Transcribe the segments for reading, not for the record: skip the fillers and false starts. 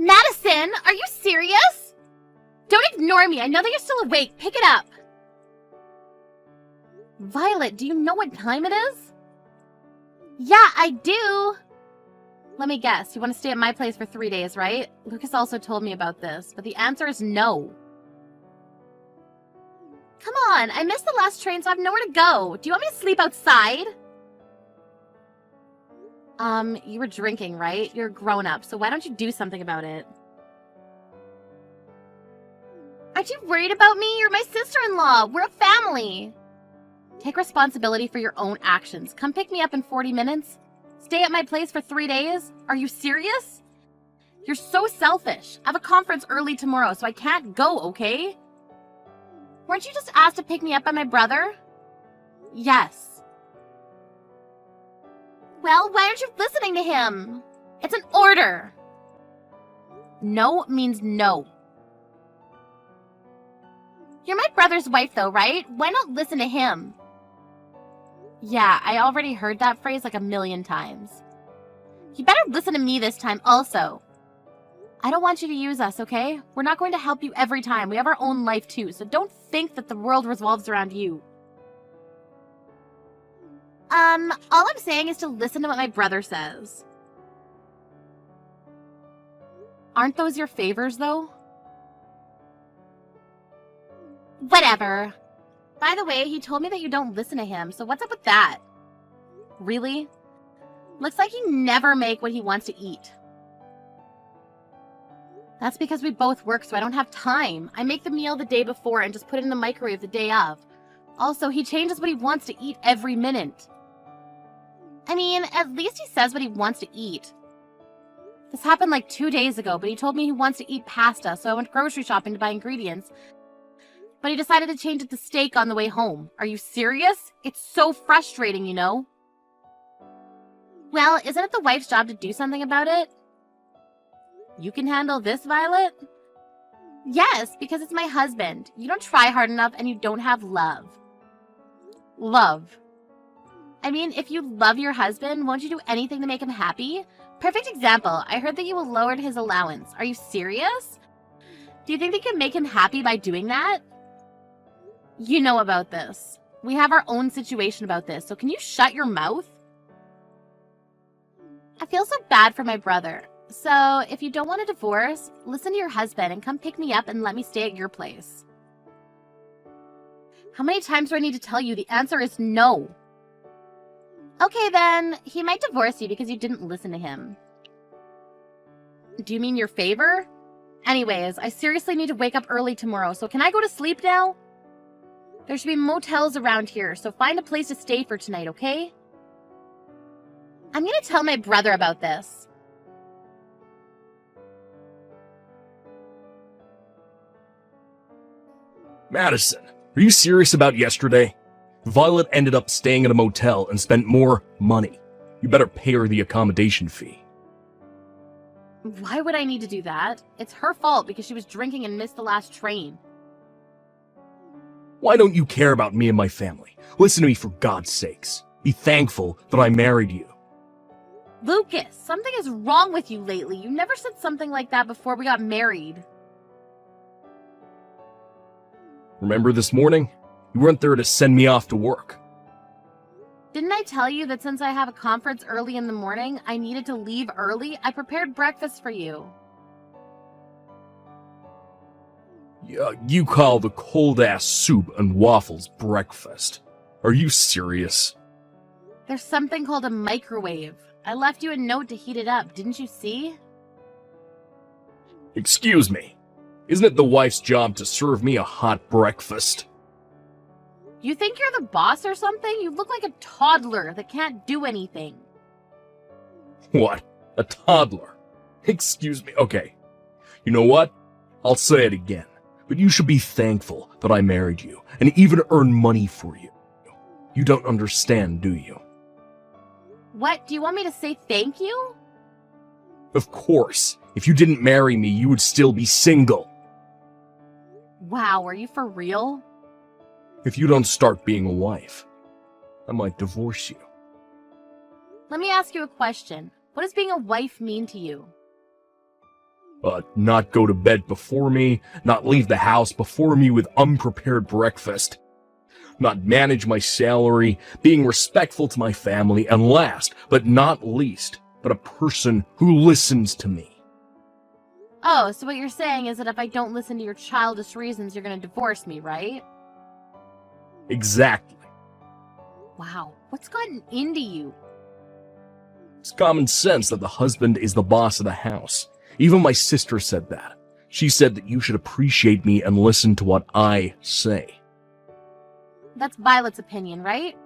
Madison, are you serious? Don't ignore me. I know that you're still awake. Pick it up. Violet, do you know what time it is? Yeah, I do. Let me guess. You want to stay at my place for 3 days, right? Lucas also told me about this, but the answer is no. Come on, I missed the last train, so I have nowhere to go. Do you want me to sleep outside? You were drinking, right? You're a grown-up, so why don't you do something about it? Aren't you worried about me? You're my sister-in-law. We're a family. Take responsibility for your own actions. Come pick me up in 40 minutes. Stay at my place for 3 days? Are you serious? You're so selfish. I have a conference early tomorrow, so I can't go, okay? Weren't you just asked to pick me up by my brother? Yes. Well, why aren't you listening to him? It's an order. No means no. You're my brother's wife, though, right? Why not listen to him? Yeah, I already heard that phrase like 1,000,000 times. You better listen to me this time also. I don't want you to use us, okay? We're not going to help you every time. We have our own life too, so don't think that the world revolves around you. All I'm saying is to listen to what my brother says. Aren't those your favors, though? Whatever. By the way, he told me that you don't listen to him, so what's up with that? Really? Looks like you never make what he wants to eat. That's because we both work, so I don't have time. I make the meal the day before and just put it in the microwave the day of. Also, he changes what he wants to eat every minute. I mean, at least he says what he wants to eat. This happened like 2 days ago, but he told me he wants to eat pasta, so I went grocery shopping to buy ingredients. But he decided to change it to steak on the way home. Are you serious? It's so frustrating, you know? Well, isn't it the wife's job to do something about it? You can handle this, Violet? Yes, because it's my husband. You don't try hard enough and you don't have love. Love. I mean, if you love your husband, won't you do anything to make him happy? Perfect example. I heard that you lowered his allowance. Are you serious? Do you think they can make him happy by doing that? You know about this. We have our own situation about this, so can you shut your mouth? I feel so bad for my brother. So, if you don't want a divorce, listen to your husband and come pick me up and let me stay at your place. How many times do I need to tell you? The answer is no. Okay then, he might divorce you because you didn't listen to him. Do you mean your favor? Anyways, I seriously need to wake up early tomorrow, so can I go to sleep now? There should be motels around here, so find a place to stay for tonight, okay? I'm gonna tell my brother about this. Madison, are you serious about yesterday? Violet ended up staying at a motel and spent more money. You better pay her the accommodation fee. Why would I need to do that? It's her fault because she was drinking and missed the last train. Why don't you care about me and my family? Listen to me for God's sakes. Be thankful that I married you. Lucas, something is wrong with you lately. You never said something like that before we got married. Remember this morning? You weren't there to send me off to work. Didn't I tell you that since I have a conference early in the morning, I needed to leave early? I prepared breakfast for you. Yeah, you call the cold-ass soup and waffles breakfast. Are you serious? There's something called a microwave. I left you a note to heat it up, didn't you see? Excuse me. Isn't it the wife's job to serve me a hot breakfast? You think you're the boss or something? You look like a toddler that can't do anything. What? A toddler? Excuse me. Okay. You know what? I'll say it again. But you should be thankful that I married you and even earn money for you. You don't understand, do you? What? Do you want me to say thank you? Of course. If you didn't marry me, you would still be single. Wow, are you for real? If you don't start being a wife, I might divorce you. Let me ask you a question. What does being a wife mean to you? Not go to bed before me, not leave the house before me with unprepared breakfast, not manage my salary, being respectful to my family, and last, but not least, but a person who listens to me. Oh, so what you're saying is that if I don't listen to your childish reasons, you're gonna divorce me, right? Exactly. Wow, what's gotten into you? It's common sense that the husband is the boss of the house. Even my sister said that. She said that you should appreciate me and listen to what I say. That's Violet's opinion, right?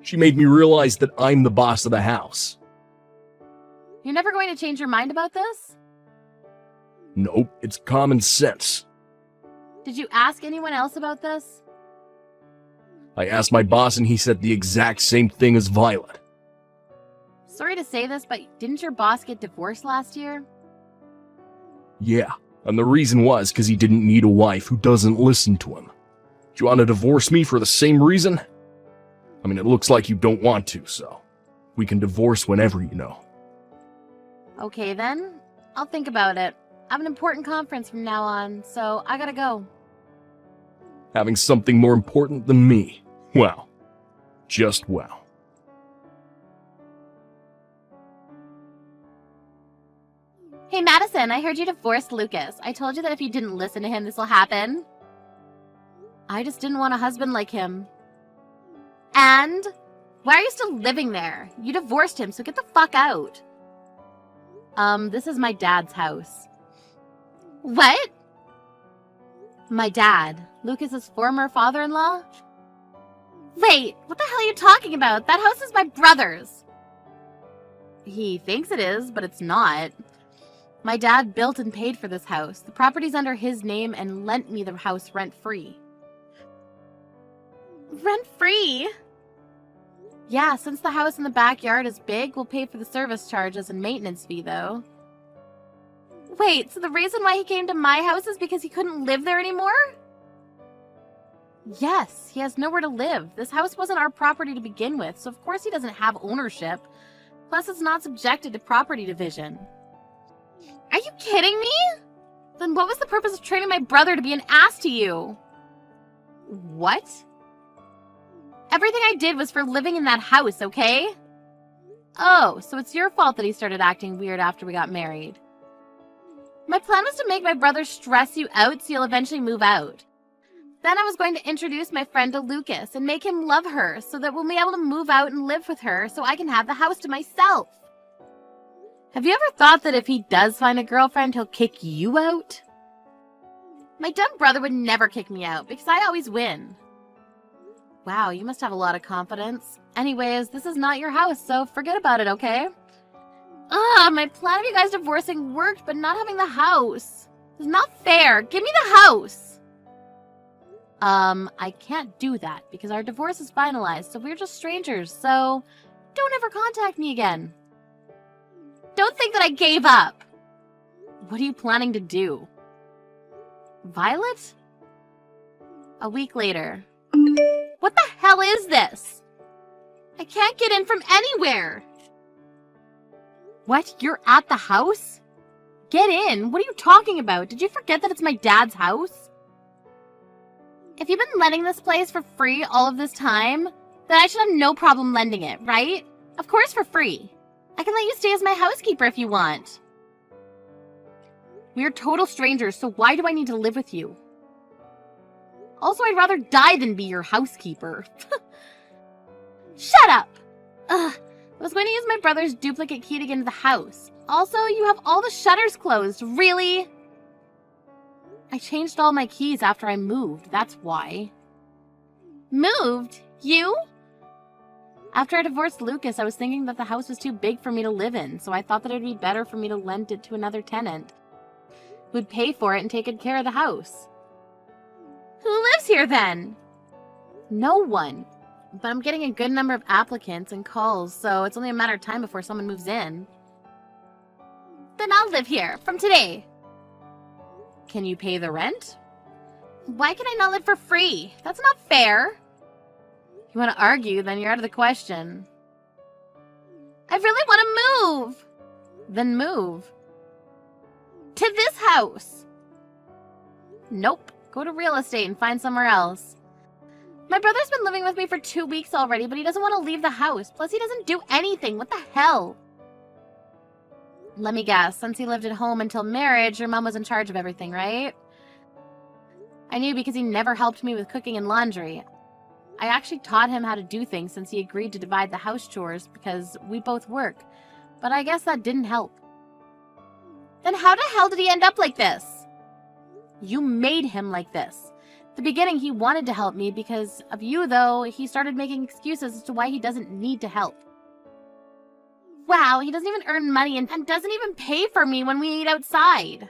She made me realize that I'm the boss of the house. You're never going to change your mind about this? Nope, it's common sense. Did you ask anyone else about this? I asked my boss and he said the exact same thing as Violet. Sorry to say this, but didn't your boss get divorced last year? Yeah, and the reason was because he didn't need a wife who doesn't listen to him. Do you want to divorce me for the same reason? I mean, it looks like you don't want to, so we can divorce whenever, you know. Okay then, I'll think about it. I have an important conference from now on, so I gotta go. Having something more important than me. Wow. Just wow. Hey Madison, I heard you divorced Lucas. I told you that if you didn't listen to him, this will happen. I just didn't want a husband like him. And? Why are you still living there? You divorced him, so get the fuck out. This is my dad's house. What? My dad, Lucas's former father-in-law? Wait, what the hell are you talking about? That house is my brother's. He thinks it is, but it's not. My dad built and paid for this house. The property's under his name and lent me the house rent-free. Rent-free? Yeah, since the house in the backyard is big, we'll pay for the service charges and maintenance fee, though. Wait, so the reason why he came to my house is because he couldn't live there anymore? Yes, he has nowhere to live. This house wasn't our property to begin with, so of course he doesn't have ownership. Plus, it's not subjected to property division. Are you kidding me? Then what was the purpose of training my brother to be an ass to you? What? Everything I did was for living in that house, okay? Oh, so it's your fault that he started acting weird after we got married. My plan was to make my brother stress you out so you'll eventually move out. Then I was going to introduce my friend to Lucas and make him love her so that we'll be able to move out and live with her so I can have the house to myself. Have you ever thought that if he does find a girlfriend, he'll kick you out? My dumb brother would never kick me out because I always win. Wow, you must have a lot of confidence. Anyways, this is not your house, so forget about it, okay? My plan of you guys divorcing worked, but not having the house. It's not fair. Give me the house. I can't do that because our divorce is finalized, so we're just strangers, so don't ever contact me again. Don't think that I gave up. What are you planning to do? Violet? A week later. What the hell is this? I can't get in from anywhere. What? You're at the house? Get in? What are you talking about? Did you forget that it's my dad's house? If you've been letting this place for free all of this time, then I should have no problem lending it, right? Of course for free. I can let you stay as my housekeeper if you want. We're total strangers, so why do I need to live with you? Also, I'd rather die than be your housekeeper. Shut up! Ugh, I was going to use my brother's duplicate key to get into the house. Also, you have all the shutters closed. Really? I changed all my keys after I moved, that's why. Moved? You? After I divorced Lucas, I was thinking that the house was too big for me to live in, so I thought that it would be better for me to lend it to another tenant who would pay for it and take good care of the house. Who lives here then? No one. But I'm getting a good number of applicants and calls, so it's only a matter of time before someone moves in. Then I'll live here, from today. Can you pay the rent? Why can I not live for free? That's not fair. If you want to argue, then you're out of the question. I really want to move. Then move. To this house! Nope. Go to real estate and find somewhere else. My brother's been living with me for 2 weeks already, but he doesn't want to leave the house. Plus, he doesn't do anything. What the hell? Let me guess. Since he lived at home until marriage, your mom was in charge of everything, right? I knew because he never helped me with cooking and laundry. I actually taught him how to do things since he agreed to divide the house chores because we both work. But I guess that didn't help. Then how the hell did he end up like this? You made him like this. At the beginning, he wanted to help me because of you, though. He started making excuses as to why he doesn't need to help. Wow, he doesn't even earn money and doesn't even pay for me when we eat outside.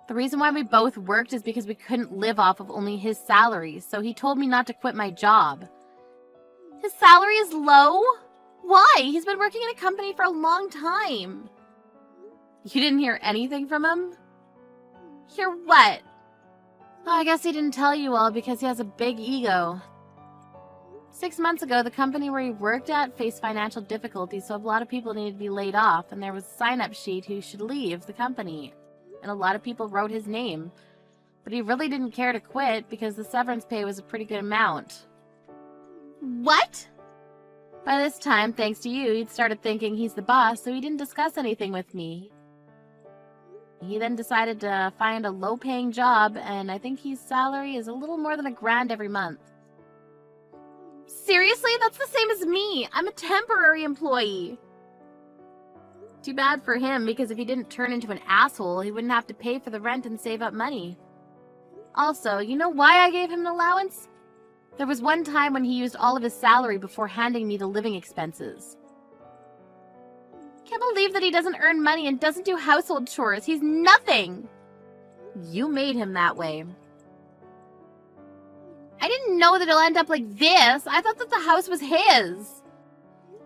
The reason why we both worked is because we couldn't live off of only his salary, so he told me not to quit my job. His salary is low? Why? He's been working in a company for a long time. You didn't hear anything from him? Hear what? Oh, I guess he didn't tell you all because he has a big ego. 6 months ago, the company where he worked at faced financial difficulties, so a lot of people needed to be laid off, and there was a sign-up sheet who should leave the company. And a lot of people wrote his name. But he really didn't care to quit because the severance pay was a pretty good amount. What? By this time, thanks to you, he'd started thinking he's the boss, so he didn't discuss anything with me. He then decided to find a low-paying job, and I think his salary is a little more than $1,000 every month. Seriously? That's the same as me. I'm a temporary employee. Too bad for him, because if he didn't turn into an asshole, he wouldn't have to pay for the rent and save up money. Also, you know why I gave him an allowance? There was one time when he used all of his salary before handing me the living expenses. Can't believe that he doesn't earn money and doesn't do household chores. He's nothing. You made him that way. I didn't know that he'll end up like this. I thought that the house was his.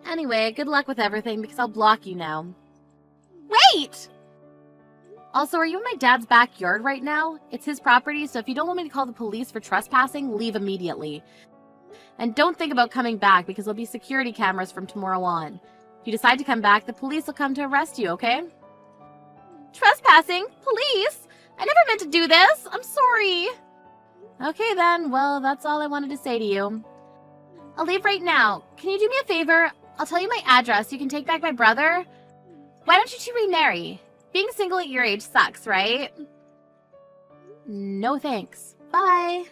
Anyway, good luck with everything because I'll block you now. Wait! Also, are you in my dad's backyard right now? It's his property, so if you don't want me to call the police for trespassing, leave immediately. And don't think about coming back because there'll be security cameras from tomorrow on. If you decide to come back, the police will come to arrest you, okay? Trespassing? Police? I never meant to do this. I'm sorry. Okay then, well, that's all I wanted to say to you. I'll leave right now. Can you do me a favor? I'll tell you my address. You can take back my brother. Why don't you two remarry? Being single at your age sucks, right? No thanks. Bye.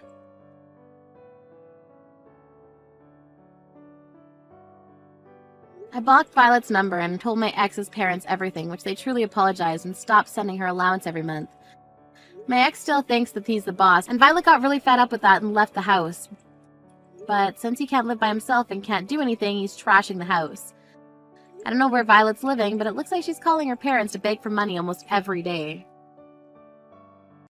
I blocked Violet's number and told my ex's parents everything, which they truly apologized and stopped sending her allowance every month. My ex still thinks that he's the boss, and Violet got really fed up with that and left the house. But since he can't live by himself and can't do anything, he's trashing the house. I don't know where Violet's living, but it looks like she's calling her parents to beg for money almost every day.